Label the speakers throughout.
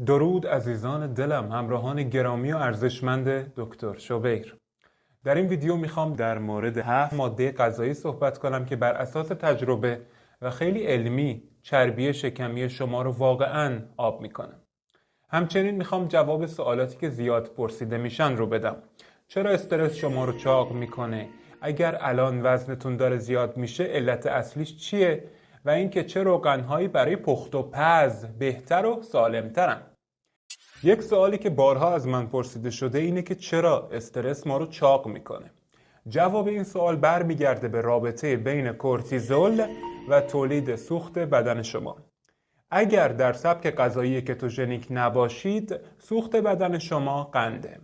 Speaker 1: درود عزیزان دلم، همراهان گرامی و ارزشمند دکتر شوبیر. در این ویدیو میخوام در مورد 7 ماده غذایی صحبت کنم که بر اساس تجربه و خیلی علمی چربی شکمی شما رو واقعاً آب میکنه. همچنین میخوام جواب سوالاتی که زیاد پرسیده میشن رو بدم. چرا استرس شما رو چاق میکنه؟ اگر الان وزنتون داره زیاد میشه علت اصلیش چیه؟ و اینکه چه روغن‌هایی برای پخت و پز بهتر و سالمترن. یک سوالی که بارها از من پرسیده شده اینه که چرا استرس ما رو چاق میکنه؟ جواب این سوال برمیگرده به رابطه بین کورتیزول و تولید سوخت بدن شما. اگر در سبک غذایی کتوژنیک نباشید، سوخت بدن شما قنده.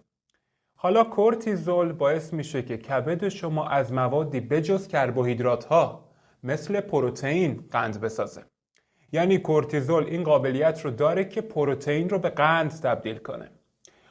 Speaker 1: حالا کورتیزول باعث میشه که کبد شما از موادی بجز کربوهیدرات ها مثل پروتئین قند بسازه. یعنی کورتیزول این قابلیت رو داره که پروتئین رو به قند تبدیل کنه.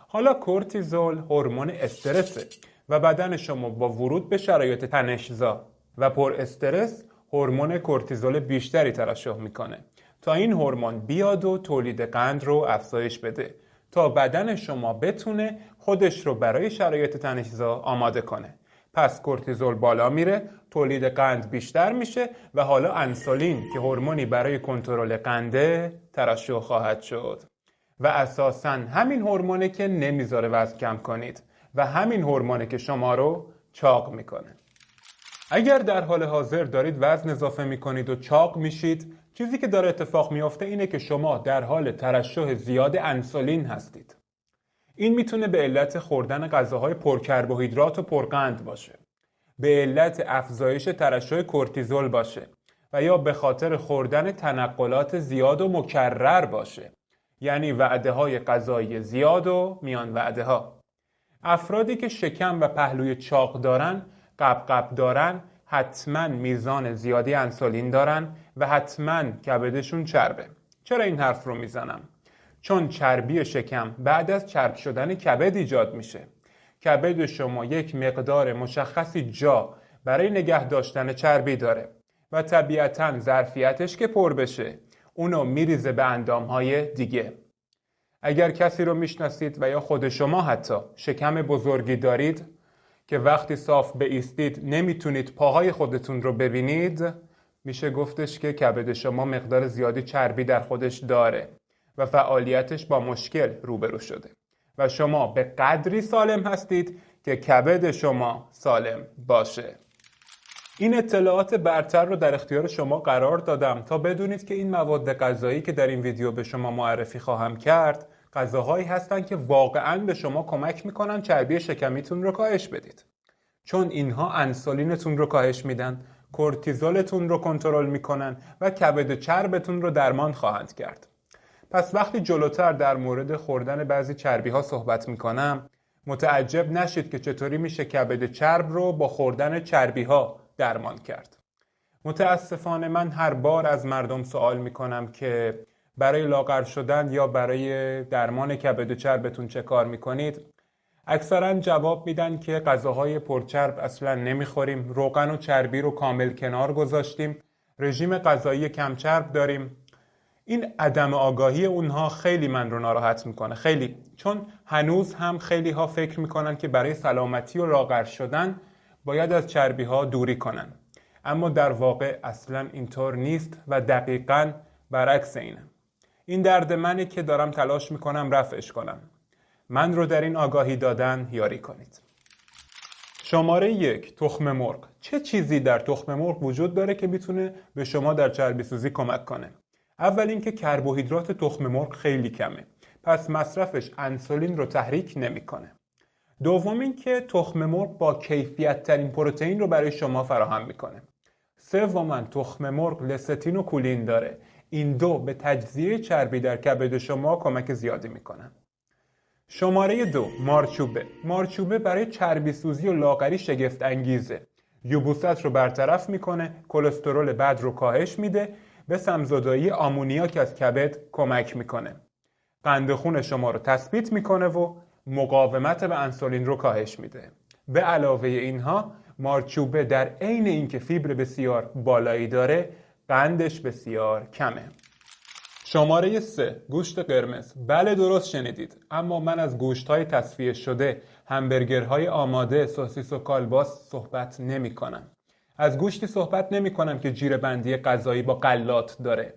Speaker 1: حالا کورتیزول هورمون استرسه و بدن شما با ورود به شرایط تنش‌زا و پر استرس هورمون کورتیزول بیشتری ترشح میکنه تا این هورمون بیاد و تولید قند رو افزایش بده تا بدن شما بتونه خودش رو برای شرایط تنش‌زا آماده کنه. پس کورتیزول بالا میره، تولید قند بیشتر میشه و حالا انسولین که هورمونی برای کنترل قنده ترشح خواهد شد. و اساساً همین هورمونه که نمیذاره وزن کم کنید و همین هورمونه که شما رو چاق میکنه. اگر در حال حاضر دارید وزن اضافه میکنید و چاق میشید، چیزی که داره اتفاق میافته اینه که شما در حال ترشح زیاد انسولین هستید. این میتونه به علت خوردن غذاهای پرکربوهیدرات و پرقند باشه، به علت افزایش ترشح کورتیزول باشه و یا به خاطر خوردن تنقلات زیاد و مکرر باشه، یعنی وعده های غذایی زیاد و میان وعده ها. افرادی که شکم و پهلوی چاق دارن، قبقب دارن، حتما میزان زیادی انسولین دارن و حتما کبدشون چربه. چرا این حرف رو میزنم؟ چون چربی شکم بعد از چرب شدن کبد ایجاد میشه. کبد شما یک مقدار مشخصی جا برای نگه داشتن چربی داره و طبیعتاً ظرفیتش که پر بشه اونو میریزه به اندامهای دیگه. اگر کسی رو میشناسید و یا خود شما حتی شکم بزرگی دارید که وقتی صاف بایستید نمیتونید پاهای خودتون رو ببینید، میشه گفتش که کبد شما مقدار زیادی چربی در خودش داره و فعالیتش با مشکل روبرو شده و شما به قدری سالم هستید که کبد شما سالم باشه. این اطلاعات برتر رو در اختیار شما قرار دادم تا بدونید که این مواد غذایی که در این ویدیو به شما معرفی خواهم کرد غذاهایی هستن که واقعاً به شما کمک میکنن چربی شکمیتون رو کاهش بدید. چون اینها انسولینتون رو کاهش میدن، کورتیزولتون رو کنترل میکنن و کبد چربتون رو درمان خواهند کرد. پس وقتی جلوتر در مورد خوردن بعضی چربی ها صحبت میکنم، متعجب نشید که چطوری میشه کبد چرب رو با خوردن چربی ها درمان کرد. متاسفانه من هر بار از مردم سوال میکنم که برای لاغر شدن یا برای درمان کبد چربتون چه کار میکنید؟ اکثرا جواب میدن که غذاهای پرچرب اصلا نمیخوریم، روغن و چربی رو کامل کنار گذاشتیم، رژیم غذایی کم چرب داریم. این عدم آگاهی اونها خیلی من رو ناراحت میکنه، خیلی. چون هنوز هم خیلی ها فکر میکنن که برای سلامتی و لاغر شدن باید از چربی ها دوری کنن. اما در واقع اصلا اینطور نیست و دقیقاً برعکس اینه. این درد منه که دارم تلاش میکنم رفعش کنم. من رو در این آگاهی دادن یاری کنید. شماره 1، تخم مرغ. چه چیزی در تخم مرغ وجود داره که میتونه به شما در چربی سوزی کمک کنه؟ اول اینکه کربوهیدرات تخم مرغ خیلی کمه، پس مصرفش انسولین رو تحریک نمیکنه. دوم اینکه تخم مرغ با کیفیت ترین پروتئین رو برای شما فراهم میکنه. سوم تخم مرغ لستین و کولین داره. این دو به تجزیه چربی در کبد شما کمک زیادی میکنن. شماره 2، مارچوبه. مارچوبه برای چربی سوزی و لاغری شگفت انگیزه. یبوست رو برطرف میکنه، کلسترول بد رو کاهش میده، به سمزدایی آمونیاک از کبد کمک میکنه. قند خون شما رو تثبیت میکنه و مقاومت به انسولین رو کاهش میده. به علاوه اینها مارچوبه در عین اینکه فیبر بسیار بالایی داره، قندش بسیار کمه. شماره 3 گوشت قرمز. بله درست شنیدید، اما من از گوشت‌های تصفیه شده، همبرگرهای آماده، سوسیس و کالباس صحبت نمی‌کنم. از گوشتی صحبت نمی‌کنم که جیره‌بندی غذایی با غلات داره.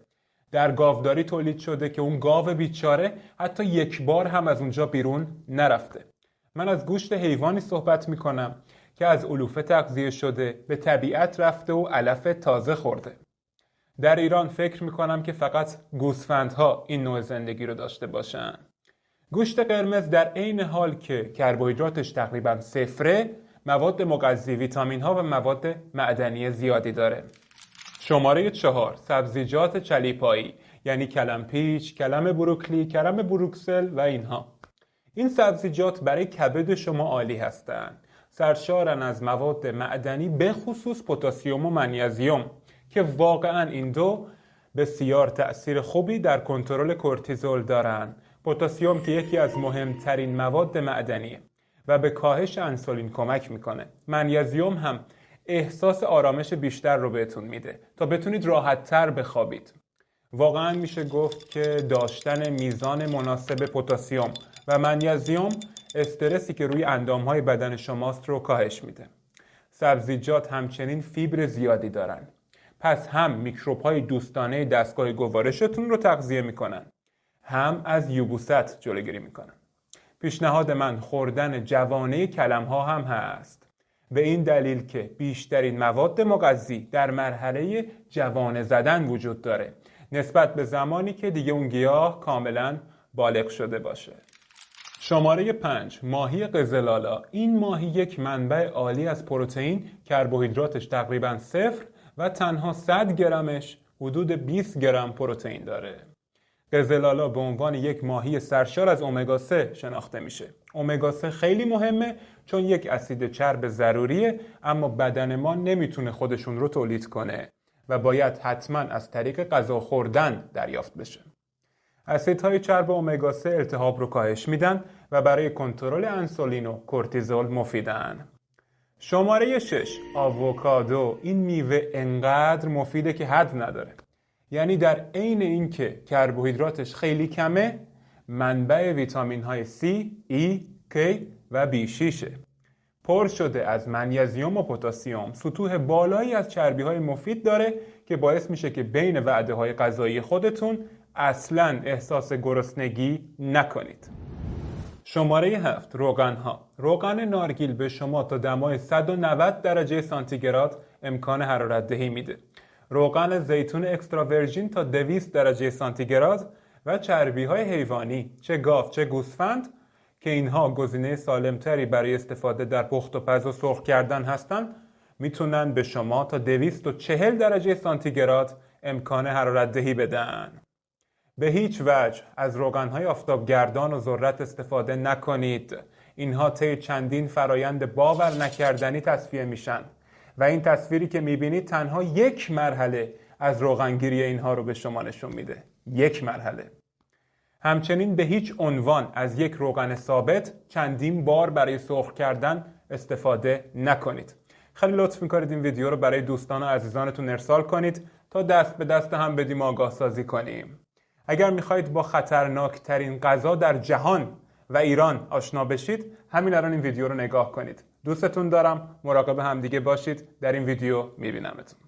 Speaker 1: در گاوداری تولید شده که اون گاو بیچاره حتی یک بار هم از اونجا بیرون نرفته. من از گوشت حیوانی صحبت می‌کنم که از علوفه تغذیه شده، به طبیعت رفته و علف تازه خورده. در ایران فکر میکنم که فقط گوسفندها این نوع زندگی رو داشته باشن. گوشت قرمز در عین حال که کربوهیدراتش تقریبا صفره، مواد مغذی، ویتامین ها و مواد معدنی زیادی داره. شماره 4 سبزیجات چلیپایی، یعنی کلمپیچ، کلم بروکلی، کلم بروکسل و اینها. این سبزیجات برای کبد شما عالی هستند. سرشارن از مواد معدنی، به خصوص پتاسیم و منیزیم که واقعا این دو بسیار تأثیر خوبی در کنترل کورتیزول دارن. پتاسیم که یکی از مهمترین مواد معدنیه و به کاهش انسولین کمک میکنه. منیزیم هم احساس آرامش بیشتر رو بهتون میده تا بتونید راحت‌تر بخوابید. واقعا میشه گفت که داشتن میزان مناسب پتاسیم و منیزیم استرسی که روی اندامهای بدن شماست رو کاهش میده. سبزیجات همچنین فیبر زیادی دارن، پس هم میکروب‌های دوستانه دستگاه گوارشتون رو تغذیه میکنن، هم از یبوست جلوگیری میکنن. پیشنهاد من خوردن جوانه کلم‌ها هم هست، به این دلیل که بیشترین مواد مغذی در مرحله جوانه زدن وجود داره نسبت به زمانی که دیگه اون گیاه کاملا بالغ شده باشه. شماره 5 ماهی قزلالا. این ماهی یک منبع عالی از پروتئین، کربوهیدراتش تقریبا صفر و تنها 100 گرمش حدود 20 گرم پروتئین داره. قزلالا به عنوان یک ماهی سرشار از امگا 3 شناخته میشه. امگا 3 خیلی مهمه چون یک اسید چرب ضروریه، اما بدن ما نمیتونه خودشون رو تولید کنه و باید حتما از طریق غذا خوردن دریافت بشه. اسیدهای چرب امگا 3 التهاب رو کاهش میدن و برای کنترل انسولین و کورتیزول مفیدن. شماره 6 آووکادو. این میوه انقدر مفیده که حد نداره. یعنی در عین اینکه کربوهیدراتش خیلی کمه، منبع ویتامین های C, E, K و B6 پر شده از منیزیم و پتاسیم. سطوح بالایی از چربی های مفید داره که باعث میشه که بین وعده های غذایی خودتون اصلاً احساس گرسنگی نکنید. شماره 7 روغن ها. روغن نارگیل به شما تا دمای 190 درجه سانتیگراد امکان حرارت دهی میده. روغن زیتون اکسترا ورژین تا 200 درجه سانتیگراد و چربی های حیوانی چه گاو چه گوسفند که اینها گزینه سالمتری برای استفاده در پخت و پز و سرخ کردن هستن، میتونن به شما تا 240 درجه سانتیگراد امکان حرارت دهی بدن. به هیچ وجه از روغن‌های آفتابگردان و ذرت استفاده نکنید. اینها طی چندین فرایند باور نکردنی تصفیه میشن و این تصویری که میبینید تنها یک مرحله از روغنگیری اینها رو به شما نشون میده. یک مرحله. همچنین به هیچ عنوان از یک روغن ثابت چندین بار برای سرخ کردن استفاده نکنید. خیلی لطف میکنید این ویدیو رو برای دوستان و عزیزانتون ارسال کنید تا دست به دست هم بدیم و آگاه سازی کنیم. اگر میخواهید با خطرناکترین غذا در جهان و ایران آشنا بشید، همین الان این ویدیو رو نگاه کنید. دوستتون دارم، مراقب همدیگه باشید. در این ویدیو میبینمتون.